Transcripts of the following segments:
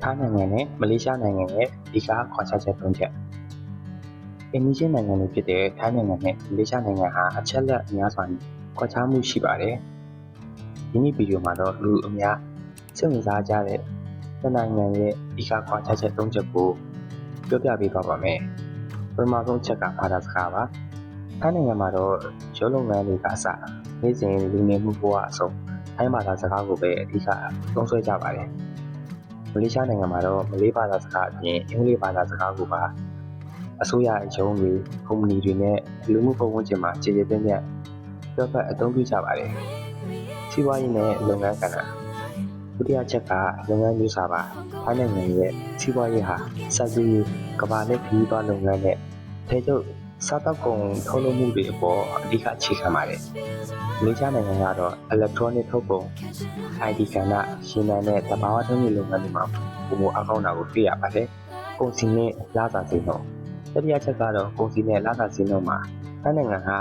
ထိုင်းနိုင်ငံနဲ့မလေးရှားနိုင်ငံရဲ့ဒီကခွာခြားချက်၃ချက်အိန္ဒိယနိုင်ငံတွေဖြစ်တဲ့ထိုင်းနိုင်ငံနဲ့မလေးရှားနိုင်ငံဟာအချက်လက်အများစွာခွာခြားမှုရှိပါတယ်ဒီနေ့ဗီဒီယိုမှာတော့လူအများစိတ်ဝင်စားကြတဲ့နိုင်ငံရဲ့ဒီကခွာခြားချက်၃ချက်ကိုပြောပြပေးသွားပါမယ်ပထမဆုံးအချက်ကဘာသာစကားပါထိုင်းနိုင်ငံမှာတော့ရုပ်လုပ်ငန်းတွေကအစနေ့စဉ်လူနေမှုဘဝအဆုံးထိုင်းဘာသာစကားကိုပဲအဓိကသုံးစွဲကြပါတယ်မလေးရှားနိုင်ငံမှာတော့မလေးဘာသာစကားအပြင်အင်္ဂလိပ်ဘာသာစကားကိုပါအစိုးရအကျုံးတွေကုမ္ပဏီတွေနဲ့လူမှုပတ်ဝန်းကျင်မှာခြေခြေပြန့်ပြန့်ပြောဖက်အသုံးပြုကြပါတယ်စီးပွားရေးနဲ့လုပ်ငန်းကဏ္ဍဒုတိယချက်ကလုပ်ငန်းမျိုးစာပါထိုင်းနိုင်ငံရဲ့စီးပွားရေးဟာစိုက်ပျိုးရေးကမ္ဘာနဲ့ပြည်ပလုပ်ငန်းနဲ့ထဲကျုပ်စားတောက်ကုန်ထုတ်လုပ်မှုတွေအပေါ်အဓိကအခြေခံပါတယ်မလေးရှားနိုင်ငံကတော့ electronic ထုတ်ကုန် IT ကဏ္ဍရှင်းတဲ့တဘာဝထုတ်လုပ်လုပ်ငန်းတွေမှာပုံမအကောင့်တာကိုတွေ့ရပါတယ်ကုန်စည်နဲ့လာစာစိမ်းတော့တတိယချက်ကတော့ကုန်စည်နဲ့လာစာစိမ်းတော့မှာထိုင်းနိုင်ငံဟာ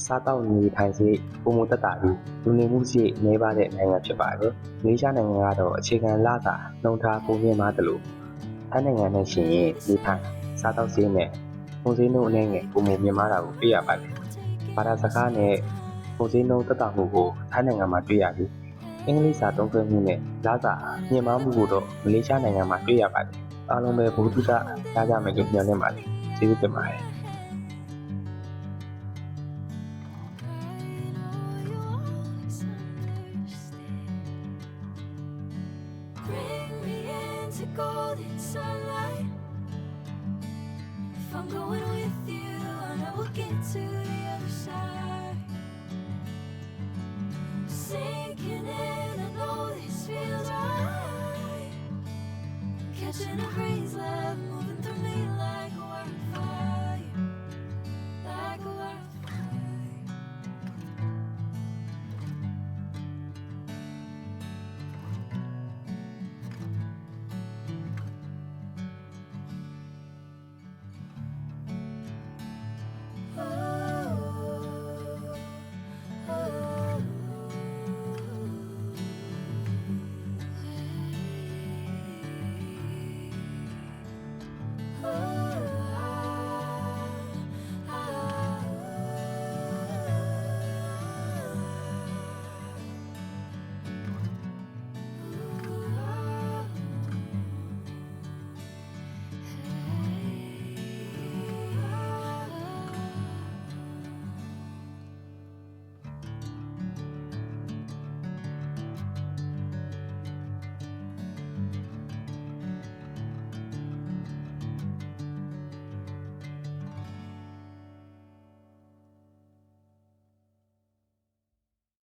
စားတောက်နေထိုင်စေပုံမတက်တာပြီးလူနေမှုရှိနေပါတဲ့နိုင်ငံဖြစ်ပါတယ်မလေးရှားနိုင်ငံကတော့အခြေခံလာစာနှုန်းထားပုံပြင်းပါတယ်လို့ထိုင်းနိုင်ငံနဲ့ရှင်ရင်ဒီထိုင်စားတောက်စေနဲ့ကုန်စည်နှုန်းအနေနဲ့ပုံမမြင်မာတာကိုတွေ့ရပါတယ်ဘာသာစကားနဲ့ကုန်စည်နှုန်းတက်တာမှုကိုထိုင်းနိုင်ငံမှာတွေ့ရပြီးအင်္ဂလိပ်စာသုံးစွဲမှုနဲ့လာစာမြင့်မားမှုကိုတော့မလေးရှားနိုင်ငံမှာတွေ့ရပါတယ်အားလုံးပဲဘုဒ္ဓတာရကြမယ်လို့ပြောနေပါတယ်ကျေးဇူးတင်ပါတယ်Golden sunlight. If I'm going with you, I know we'll get to the other side. Sinking in, I know this feels right. Catching a breeze, love moving through me like